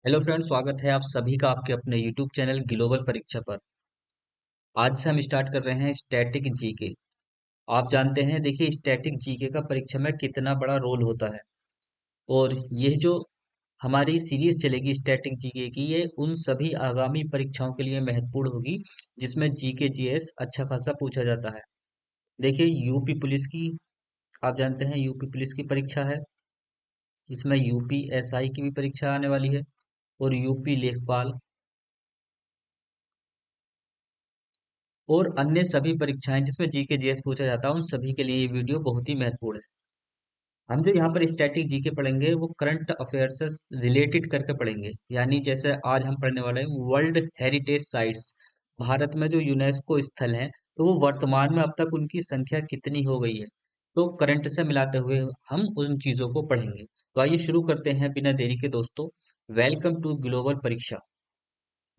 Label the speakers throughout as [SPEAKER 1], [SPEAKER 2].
[SPEAKER 1] Hello friends, स्वागत है आप सभी का आपके अपने यूट्यूब चैनल ग्लोबल परीक्षा पर। आज से हम स्टार्ट कर रहे हैं स्टैटिक जीके। आप जानते हैं, देखिए स्टैटिक जीके का परीक्षा में कितना बड़ा रोल होता है। और ये जो हमारी सीरीज चलेगी स्टैटिक जीके की, ये उन सभी आगामी परीक्षाओं के लिए महत्वपूर्ण होगी जिसमें जीके जीएस अच्छा खासा पूछा जाता है। देखिए यूपी पुलिस की, आप जानते हैं यूपी पुलिस की परीक्षा है। इसमें यूपी एसआई की भी परीक्षा आने वाली है और यूपी लेखपाल और अन्य सभी परीक्षाएं जिसमें जीके जीएस पूछा जाता है, उन सभी के लिए ये वीडियो बहुत ही महत्वपूर्ण है। हम जो यहाँ पर स्टैटिक जीके पढ़ेंगे वो करंट अफेयर से रिलेटेड करके पढ़ेंगे। यानी जैसे आज हम पढ़ने वाले हैं वर्ल्ड हेरिटेज साइट्स, भारत में जो यूनेस्को स्थल हैं, तो वो वर्तमान में अब तक उनकी संख्या कितनी हो गई है, तो करंट से मिलाते हुए हम उन चीजों को पढ़ेंगे। तो आइए शुरू करते हैं बिना देरी के दोस्तों। वेलकम टू ग्लोबल परीक्षा।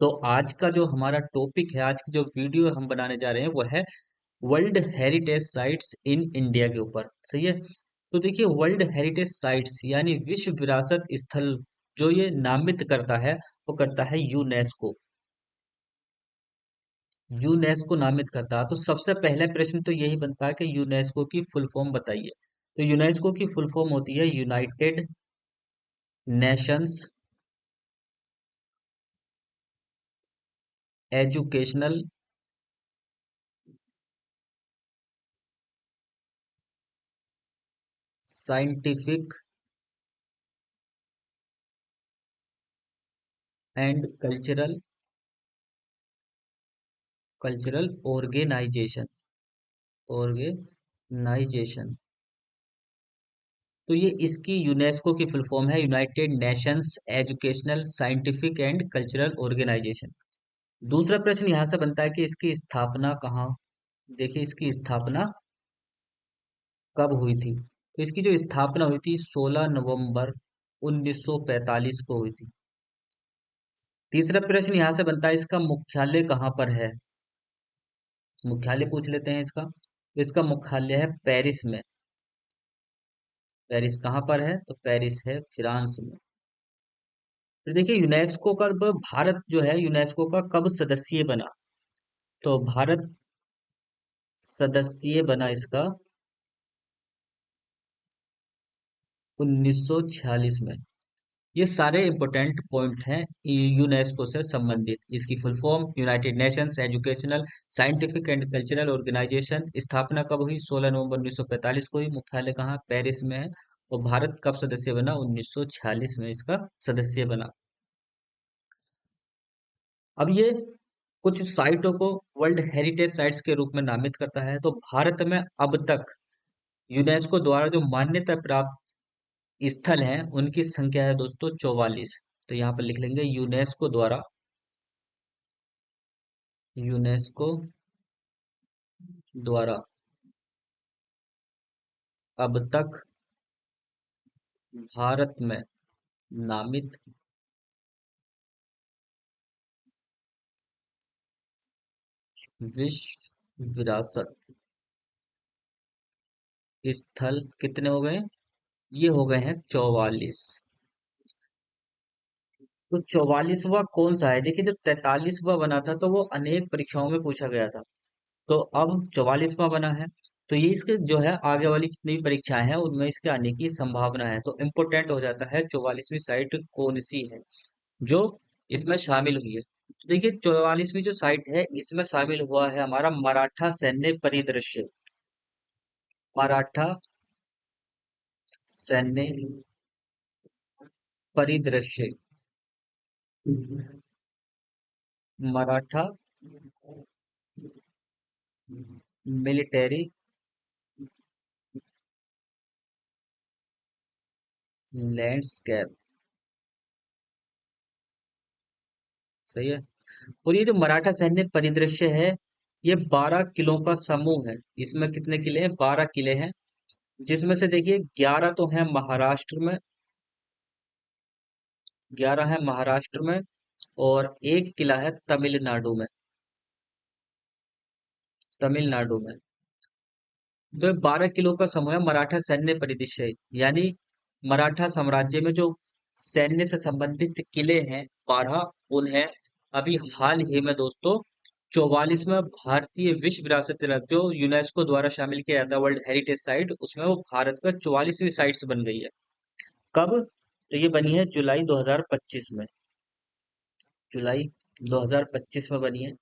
[SPEAKER 1] तो आज का जो हमारा टॉपिक है, आज की जो वीडियो हम बनाने जा रहे हैं वो है world heritage sites in India के ऊपर। सही है। तो देखिए वर्ल्ड हेरिटेज साइट्स यानी विश्व विरासत स्थल जो ये नामित करता है वो करता है यूनेस्को। यूनेस्को नामित करता है। तो सबसे पहले प्रश्न तो यही बनता है कि यूनेस्को की फुल फॉर्म बताइए। तो यूनेस्को की फुल फॉर्म होती है United Nations educational scientific and cultural organisation. Organisation. तो ये इसकी यूनेस्को की फुल फॉर्म है United Nations educational scientific and cultural organisation. दूसरा प्रश्न यहाँ से बनता है कि इसकी स्थापना कहाँ। देखिए इसकी स्थापना कब हुई थी। तो इसकी जो स्थापना हुई थी 16 नवंबर 1945 को हुई थी। तीसरा प्रश्न यहाँ से बनता है इसका मुख्यालय कहाँ पर है। मुख्यालय पूछ लेते हैं इसका। तो इसका मुख्यालय है पेरिस में। पेरिस कहाँ पर है, तो पेरिस है फ्रांस में। फिर देखिए यूनेस्को का भारत जो है यूनेस्को का कब सदस्य बना। तो भारत सदस्य बना इसका 1946 में। ये सारे इंपॉर्टेंट पॉइंट हैं यूनेस्को से संबंधित। इसकी full form United Nations educational scientific and cultural organisation. स्थापना कब हुई, 16 नवंबर 1945 को हुई। मुख्यालय कहाँ, पेरिस में है। और भारत कब सदस्य बना, 1946 में इसका सदस्य बना। अब ये कुछ साइटों को वर्ल्ड हेरिटेज साइट्स के रूप में नामित करता है। तो भारत में अब तक यूनेस्को द्वारा जो मान्यता प्राप्त स्थल हैं उनकी संख्या है दोस्तों 44। तो यहाँ पर लिख लेंगे यूनेस्को द्वारा, यूनेस्को द्वारा अब तक भारत में नामित विश्व विरासत स्थल कितने हो गए, ये हो गए हैं 44। तो 44वां कौन सा है। देखिए जब 43वां बना था तो वो अनेक परीक्षाओं में पूछा गया था। तो अब 44वां बना है। तो ये इसके जो है आगे वाली जितनी भी परीक्षाएं हैं उनमें इसके आने की संभावना है। तो इम्पोर्टेंट हो जाता है 44वीं साइट कौन सी है जो इसमें शामिल हुई है। तो देखिए 44वीं जो साइट है इसमें शामिल हुआ है हमारा मराठा सैन्य परिदृश्य। मराठा सैन्य परिदृश्य। Maratha military landscape. सही है। और ये जो मराठा सैन्य परिदृश्य है ये 12 किलों का समूह है। इसमें कितने किले हैं, 12 किले हैं। जिसमें से देखिए 11 तो हैं महाराष्ट्र में, 11 है महाराष्ट्र में और एक किला है तमिलनाडु में। तमिलनाडु में। तो 12 किलो का समूह है मराठा सैन्य परिदृश्य। यानी मराठा साम्राज्य में जो सैन्य से संबंधित किले हैं 12। उन्हें अभी हाल ही में दोस्तों 44वां भारतीय विश्व विरासत जो यूनेस्को द्वारा शामिल किया जाता है वर्ल्ड हेरिटेज साइट, उसमें वो भारत का 44वीं साइट बन गई है। कब? तो ये बनी है जुलाई 2025 में। जुलाई 2025 में बनी है।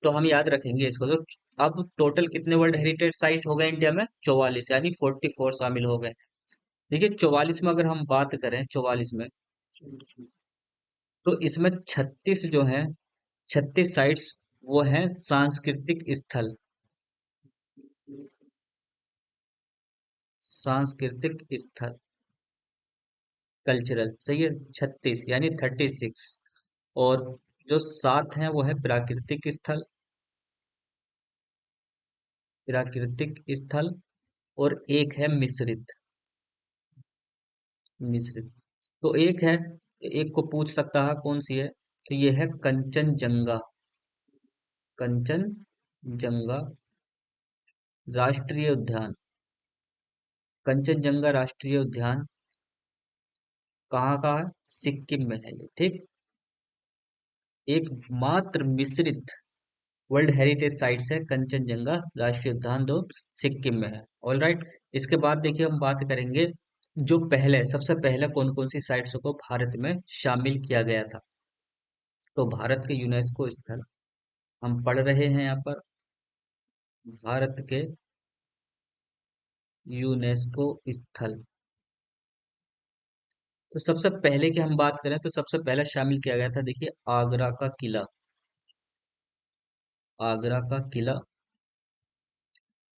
[SPEAKER 1] तो हम याद रखेंगे इसको। तो अब टोटल कितने वर्ल्ड हेरिटेज साइट हो गए इंडिया में? 44, यानी 44 शामिल हो गए। देखिए 44 में अगर हम बात करें, 44 में तो इसमें 36 जो है, 36 साइट्स वो हैं सांस्कृतिक स्थल। सांस्कृतिक स्थल, कल्चरल, सही है। 36 यानी 36। और जो 7 हैं वो है प्राकृतिक स्थल। प्राकृतिक स्थल। और एक है मिश्रित। मिश्रित। तो एक है, एक को पूछ सकता है कौन सी है, तो ये है कंचनजंगा। कंचनजंगा राष्ट्रीय उद्यान। कंचनजंगा राष्ट्रीय उद्यान कहाँ का है? सिक्किम में है ये, ठीक। एक मात्र मिश्रित वर्ल्ड हेरिटेज साइट है कंचनजंगा राष्ट्रीय उद्यान, दो सिक्किम में है। All right. इसके बाद देखिए हम बात करेंगे जो पहले, सबसे पहले कौन कौन सी साइट्स को भारत में शामिल किया गया था। तो भारत के यूनेस्को स्थल हम पढ़ रहे हैं यहाँ पर। भारत के यूनेस्को स्थल, तो सबसे पहले की हम बात करें तो सबसे पहले शामिल किया गया था, देखिए आगरा का किला। आगरा का किला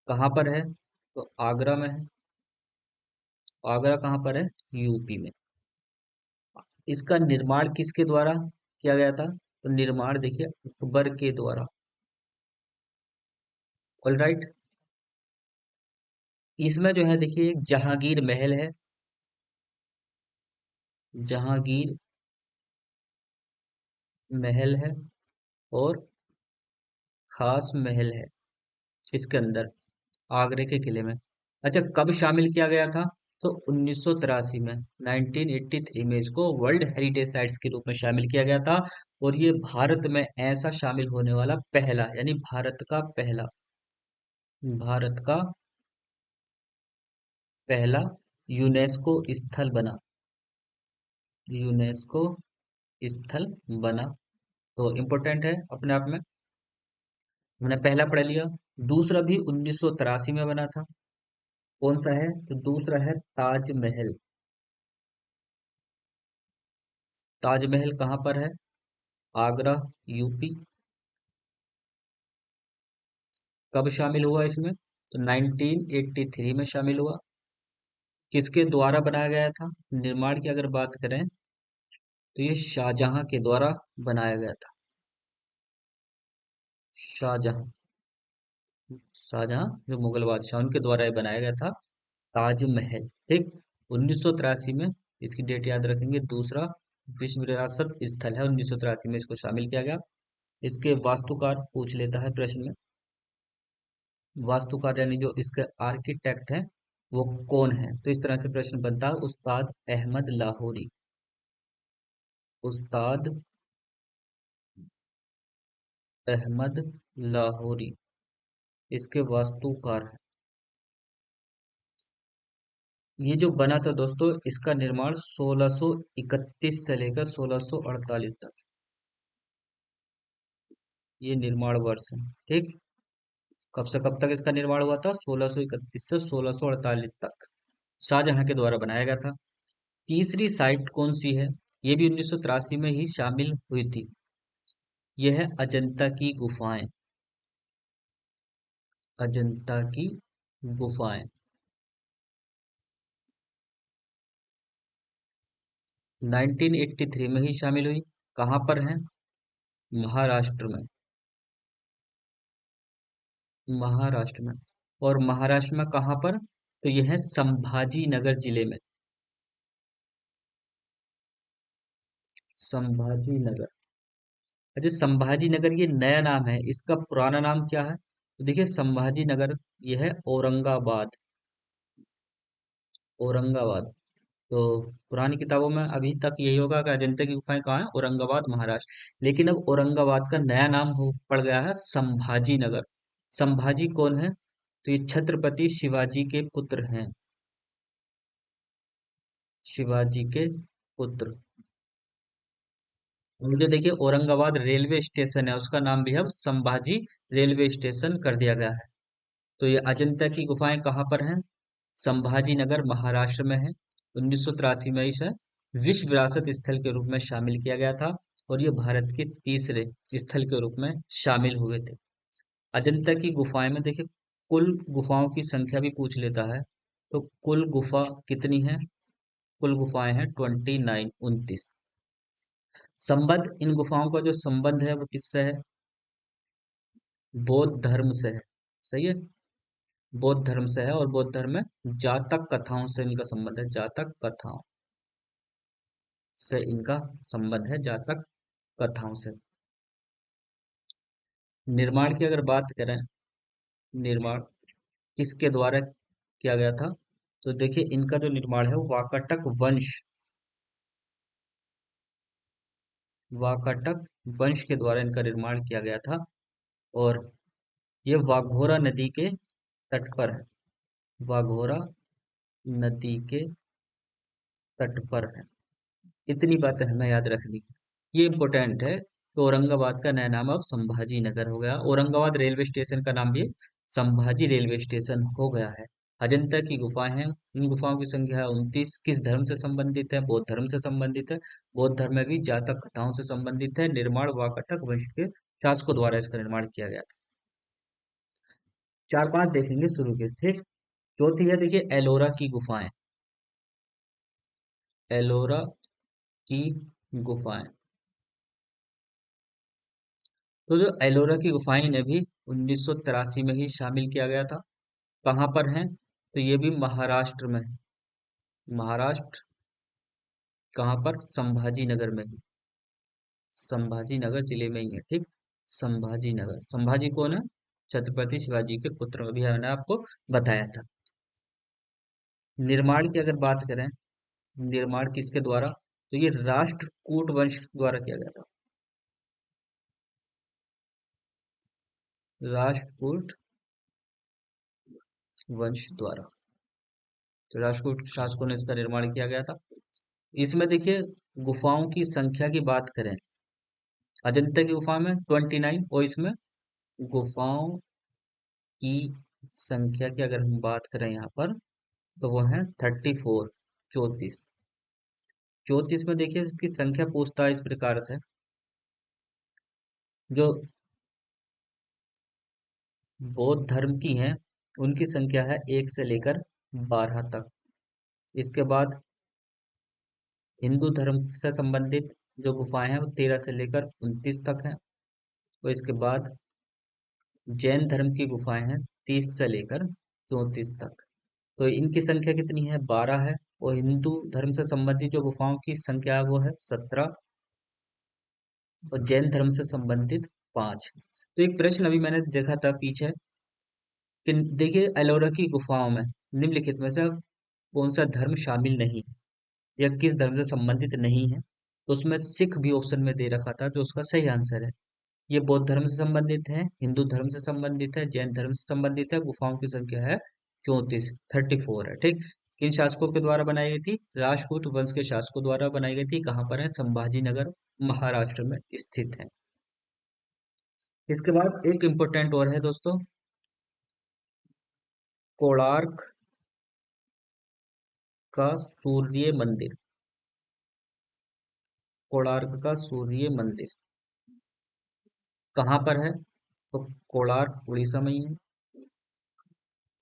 [SPEAKER 1] कहाँ पर है? तो आगरा में है। आगरा कहाँ पर है? यूपी में। इसका निर्माण किसके द्वारा किया गया था? तो निर्माण देखिए अकबर के द्वारा। All right. इसमें जो है देखिए एक जहांगीर महल है। जहांगीर महल है और खास महल है इसके अंदर, आगरे के किले में। अच्छा, कब शामिल किया गया था? तो 1983 में, 1983 में इसको वर्ल्ड हेरिटेज साइट्स के रूप में शामिल किया गया था। और ये भारत में ऐसा शामिल होने वाला पहला, यानी भारत का पहला, भारत का पहला यूनेस्को स्थल बना। यूनेस्को स्थल बना। तो इम्पोर्टेंट है अपने आप में। हमने पहला पढ़ लिया। दूसरा भी 1983 में बना था। कौन सा है? तो दूसरा है ताजमहल। ताजमहल कहाँ पर है? आगरा, यूपी। कब शामिल हुआ इसमें? तो 1983 में शामिल हुआ। किसके द्वारा बनाया गया था? निर्माण की अगर बात करें तो ये शाहजहां के द्वारा बनाया गया था। शाहजहां, शाहजहां जो मुगल बादशाह, उनके द्वारा ये बनाया गया था ताजमहल, ठीक। 1983 में, इसकी डेट याद रखेंगे। दूसरा विश्व विरासत स्थल है, 1983 में इसको शामिल किया गया। इसके वास्तुकार पूछ लेता है प्रश्न में। वास्तुकार यानी जो इसके आर्किटेक्ट हैं वो कौन है, तो इस तरह से प्रश्न बनता है। उस्ताद अहमद लाहौरी। उस्ताद अहमद लाहौरी इसके वास्तुकार हैं। ये जो बना था दोस्तों, इसका निर्माण 1631 से लेकर 1648 तक, ये निर्माण वर्ष है, ठीक। कब से कब तक इसका निर्माण हुआ था? 1631 से 1648 तक, शाहजहां के द्वारा बनाया गया था। तीसरी साइट कौन सी है? ये भी 1983 में ही शामिल हुई थी। यह है अजंता की गुफाएं। अजंता की गुफाएं 1983 में ही शामिल हुई। कहाँ पर है? महाराष्ट्र में। महाराष्ट्र में। और महाराष्ट्र में कहाँ पर? तो यह है संभाजी नगर जिले में। संभाजी नगर। अच्छा, संभाजी नगर ये नया नाम है, इसका पुराना नाम क्या है? तो देखिए संभाजी नगर ये है औरंगाबाद। औरंगाबाद। तो पुरानी किताबों में अभी तक यही होगा कि अजंता की गुफाएं कहाँ है, औरंगाबाद महाराष्ट्र। लेकिन अब औरंगाबाद का नया नाम हो पड़ गया है संभाजी नगर। संभाजी कौन है? तो ये छत्रपति शिवाजी के पुत्र हैं। शिवाजी के पुत्र। और जो देखिए औरंगाबाद रेलवे स्टेशन है उसका नाम भी अब संभाजी रेलवे स्टेशन कर दिया गया है। तो ये अजंता की गुफाएं कहाँ पर हैं? संभाजी नगर महाराष्ट्र में है। 1983 में इसे विश्व विरासत स्थल के रूप में शामिल किया गया था। और ये भारत के तीसरे स्थल के रूप में शामिल हुए थे। अजंता की गुफाएं में देखिए कुल गुफाओं की संख्या भी पूछ लेता है। तो कुल गुफा कितनी है? कुल गुफाएं हैं 29, 29। संबंध, इन गुफाओं का जो संबंध है वो किससे है? बौद्ध धर्म से है। सही है। बौद्ध धर्म से है, और बौद्ध धर्म में जातक कथाओं से इनका संबंध है। जातक कथाओं से इनका संबंध है, जातक कथाओं से। निर्माण की अगर बात करें, निर्माण किसके द्वारा किया गया था? तो देखिए इनका जो निर्माण है वो वाकाटक वंश, वाकाटक वंश के द्वारा इनका निर्माण किया गया था। और ये वाघोरा नदी के तट पर है। वाघोरा नदी के तट पर है। इतनी बातें हमें याद रखनी है। ये इम्पोर्टेंट है। तो औरंगाबाद का नया नाम अब संभाजी नगर हो गया। औरंगाबाद रेलवे स्टेशन का नाम भी संभाजी रेलवे स्टेशन हो गया है। अजंता की गुफाएं हैं, इन गुफाओं की संख्या है 29। किस धर्म से संबंधित है? बौद्ध धर्म से संबंधित है। बौद्ध धर्म में भी जातक कथाओं से संबंधित है। निर्माण वाकाटक वंश के शासकों द्वारा इसका निर्माण किया गया था। चार पांच देखेंगे शुरू के, ठीक। चौथी है देखिए एलोरा की गुफाएं। एलोरा की गुफाएं। तो जो एलोरा की गुफाएं ने भी 1983 में ही शामिल किया गया था। कहाँ पर है? तो ये भी महाराष्ट्र में है। महाराष्ट्र। कहाँ पर? संभाजी नगर में ही। संभाजी नगर जिले में ही है, ठीक। संभाजी नगर। संभाजी कौन है? छत्रपति शिवाजी के पुत्र, अभी मैंने आपको बताया था। निर्माण की अगर बात करें, निर्माण किसके द्वारा? तो ये राष्ट्रकूट वंश द्वारा किया गया था। राष्ट्रकूट वंश द्वारा। तो राष्ट्रकूट शासकों ने इसका निर्माण किया गया था। इसमें देखिए गुफाओं की संख्या की बात करें, अजंता की गुफा में 29, और इसमें गुफाओं की संख्या की अगर हम बात करें यहाँ पर, तो वो है 34, 34। 34 में देखिए इसकी संख्या पूछता है इस प्रकार से। जो बौद्ध धर्म की हैं उनकी संख्या है 1 से लेकर 12 तक। इसके बाद हिंदू धर्म से संबंधित जो गुफाएं हैं वो 13 से लेकर 29 तक हैं। और इसके बाद जैन धर्म की गुफाएं हैं 30 से लेकर 34 तक। तो इनकी संख्या कितनी है? 12 है। और हिंदू धर्म से संबंधित जो गुफाओं की संख्या है वो है 17। और जैन धर्म से संबंधित 5। तो एक प्रश्न अभी मैंने देखा था पीछे कि देखिए एलोरा की गुफाओं में निम्नलिखित में से कौन सा धर्म शामिल नहीं है या किस धर्म से संबंधित नहीं है। तो उसमें सिख भी ऑप्शन में दे रखा था, जो उसका सही आंसर है। ये बौद्ध धर्म से संबंधित है, हिंदू धर्म से संबंधित है, जैन धर्म से संबंधित है। गुफाओं की संख्या है 34, 34 है, ठीक। किन शासकों के द्वारा बनाई गई थी? राजपूत वंश के शासकों द्वारा बनाई गई थी। कहाँ पर है? संभाजी नगर महाराष्ट्र में स्थित है। इसके बाद एक इम्पोर्टेंट और है दोस्तों, कोणार्क का सूर्य मंदिर। कोणार्क का सूर्य मंदिर कहाँ पर है? तो कोणार्क उड़ीसा में ही है।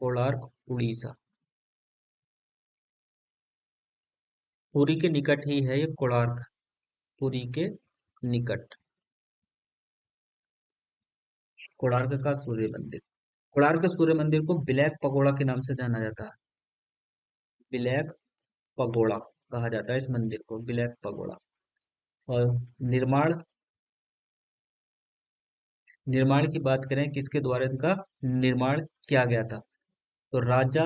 [SPEAKER 1] कोणार्क उड़ीसा। पुरी के निकट ही है ये कोणार्क। पुरी के निकट कोणार्क का सूर्य मंदिर। कोणार्क सूर्य मंदिर को ब्लैक पगोड़ा के नाम से जाना जाता है। ब्लैक पगोड़ा कहा जाता है इस मंदिर को, ब्लैक पगोड़ा। और निर्माण, निर्माण की बात करें किसके द्वारा इनका निर्माण किया गया था? तो राजा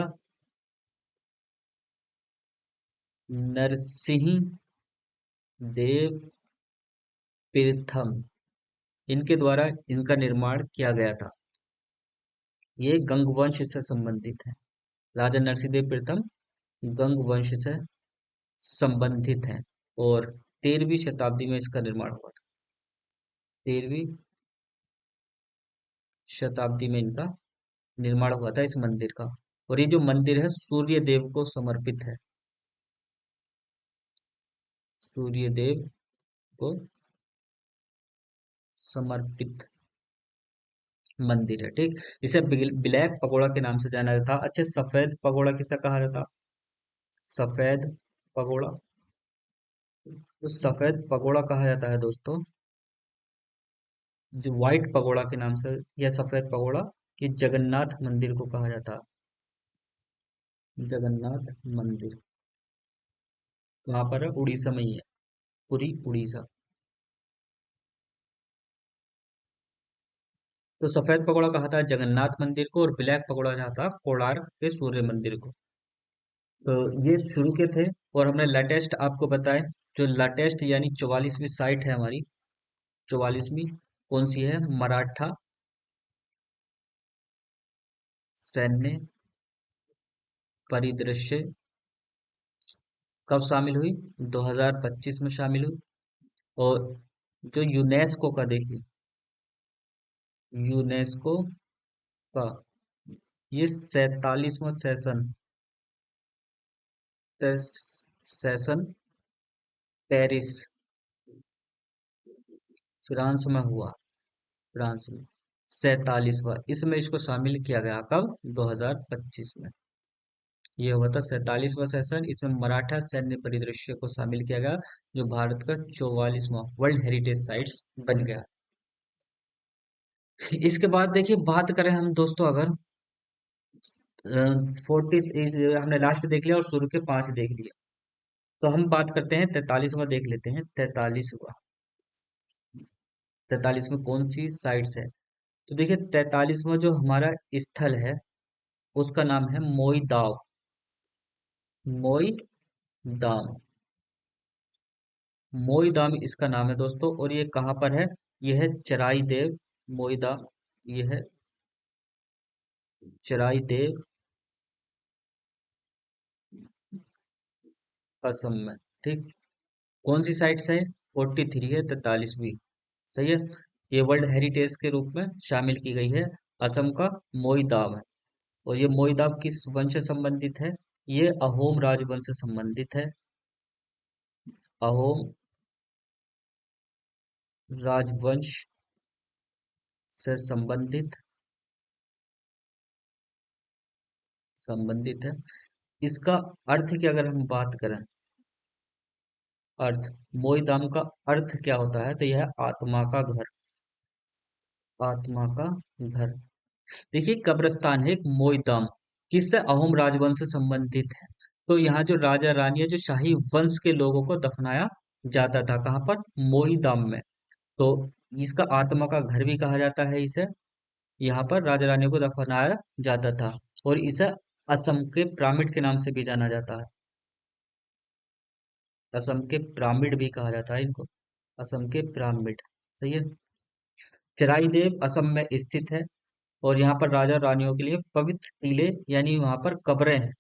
[SPEAKER 1] नरसिंह देव तीर्थम, इनके द्वारा इनका निर्माण किया गया था। ये गंग वंश से संबंधित है। राजा नरसिंहदेव प्रथम गंग वंश से संबंधित हैं और 13वीं शताब्दी में इसका निर्माण हुआ था। 13वीं शताब्दी में इनका निर्माण हुआ था इस मंदिर का। और ये जो मंदिर है सूर्य देव को समर्पित है। सूर्य देव को समर्पित मंदिर है, ठीक। इसे ब्लैक पगोड़ा के नाम से जाना जाता। अच्छा, सफेद पगोड़ा किसे कहा जाता? सफेद पगोड़ा, तो सफेद पगोड़ा कहा जाता है दोस्तों, जो व्हाइट पगोड़ा के नाम से, या सफेद पगोड़ा, ये जगन्नाथ मंदिर को कहा जाता है। जगन्नाथ मंदिर कहाँ पर है? उड़ीसा में ही है, पूरी उड़ीसा। तो सफेद पगोड़ा कहा था जगन्नाथ मंदिर को, और ब्लैक पगोड़ा कहा था कोणार्क के सूर्य मंदिर को। तो ये शुरू के थे। और हमने लेटेस्ट आपको बताए, जो लेटेस्ट यानी 44वीं साइट है हमारी, 44वीं कौन सी है? मराठा सैन्य परिदृश्य कब शामिल हुई? 2025 में शामिल हुई। और जो यूनेस्को का, देखिए यूनेस्को का ये 47वां सेशन पेरिस फ्रांस में हुआ। फ्रांस में 47वां, इसमें इसको शामिल किया गया कब? 2025 में। ये हुआ था 47वां सेशन। इसमें मराठा सैन्य परिदृश्य को शामिल किया गया, जो भारत का 44वां वर्ल्ड हेरिटेज साइट्स बन गया। इसके बाद देखिए, बात करें हम दोस्तों, अगर 40, हमने लास्ट देख लिया और शुरू के 5 देख लिया, तो हम बात करते हैं 43वां, देख लेते हैं 43वां। 43 में कौन सी साइट्स है? तो देखिए 43वां जो हमारा स्थल है, उसका नाम है मोई दाव। मोई दाम, मोई दाम इसका नाम है दोस्तों। और ये कहाँ पर है? ये है चराई देव मोई दाम। ये है चराई देव, असम में, ठीक। कौन सी साइट है? 43 है, 43वीं। सही है। ये वर्ल्ड हेरिटेज के रूप में शामिल की गई है। असम का मोई दाम है। और ये मोई दाम किस वंश से संबंधित है? ये अहोम राजवंश से संबंधित है। अहोम राजवंश से संबंधित है। इसका अर्थ की अगर हम बात करें, अर्थ, मोई दाम का अर्थ क्या होता है? तो यह है आत्मा का घर। आत्मा का घर। देखिए कब्रिस्तान है एक मोईदाम, किससे? अहोम राजवंश से संबंधित है। तो यहाँ जो राजा रानी है, जो शाही वंश के लोगों को दफनाया जाता था, कहाँ पर? मोईदाम में। तो इसका आत्मा का घर भी कहा जाता है इसे। यहाँ पर राजा रानियों को दफनाया जाता था। और इसे असम के पिरामिड के नाम से भी जाना जाता है। असम के पिरामिड भी कहा जाता है इनको, असम के पिरामिड। सही है। चराई देव असम में स्थित है। और यहाँ पर राजा रानियों के लिए पवित्र टीले यानी वहां पर कब्रें हैं,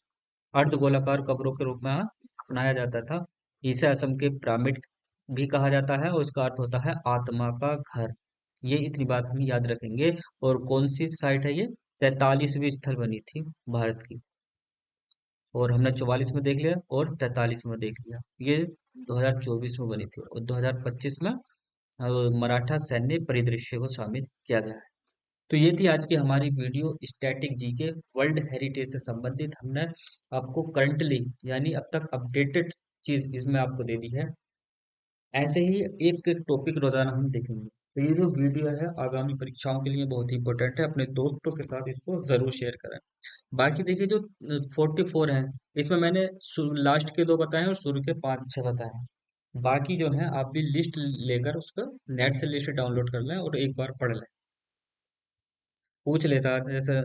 [SPEAKER 1] अर्धगोलाकार कब्रों के रूप में वहाँ अपनाया जाता था। इसे असम के पिरामिड भी कहा जाता है, और इसका अर्थ होता है आत्मा का घर। ये इतनी बात हम याद रखेंगे। और कौन सी साइट है ये? 43वीं स्थल बनी थी भारत की। और हमने 44 में देख लिया और 43 में देख लिया। ये 2024 में बनी थी, और 2025 में मराठा सैन्य परिदृश्य को शामिल किया गया है। तो ये थी आज की हमारी video, static GK world heritage से संबंधित। हमने आपको करंटली यानी अब तक अपडेटेड चीज इसमें आपको दे दी है। ऐसे ही एक एक टॉपिक रोजाना हम देखेंगे। तो ये जो वीडियो है आगामी परीक्षाओं के लिए बहुत ही इंपॉर्टेंट है, अपने दोस्तों के साथ इसको जरूर शेयर करें। बाकी देखिए जो 44 है, इसमें मैंने लास्ट के 2 बताए और शुरू के 5-6 बताए हैं। बाकी जो है आप भी लिस्ट लेकर उसको नेट से लिस्ट डाउनलोड कर लें और एक बार पढ़ लें। पूछ लेता जैसे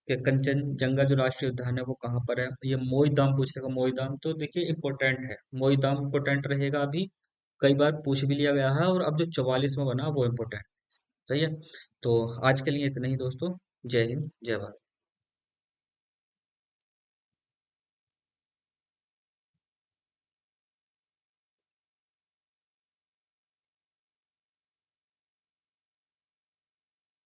[SPEAKER 1] कि कंचनजंगा जो राष्ट्रीय उद्यान है वो कहाँ पर है। ये मोईदाम पूछ लेगा, मोईदाम तो देखिए इम्पोर्टेंट है, मोईदाम इम्पोर्टेंट रहेगा अभी, कई बार पूछ भी लिया गया है, और अब जो 44वां बना वो इम्पोर्टेंट। सही है। तो आज के लिए इतना ही दोस्तों। जय हिंद, जय भारत।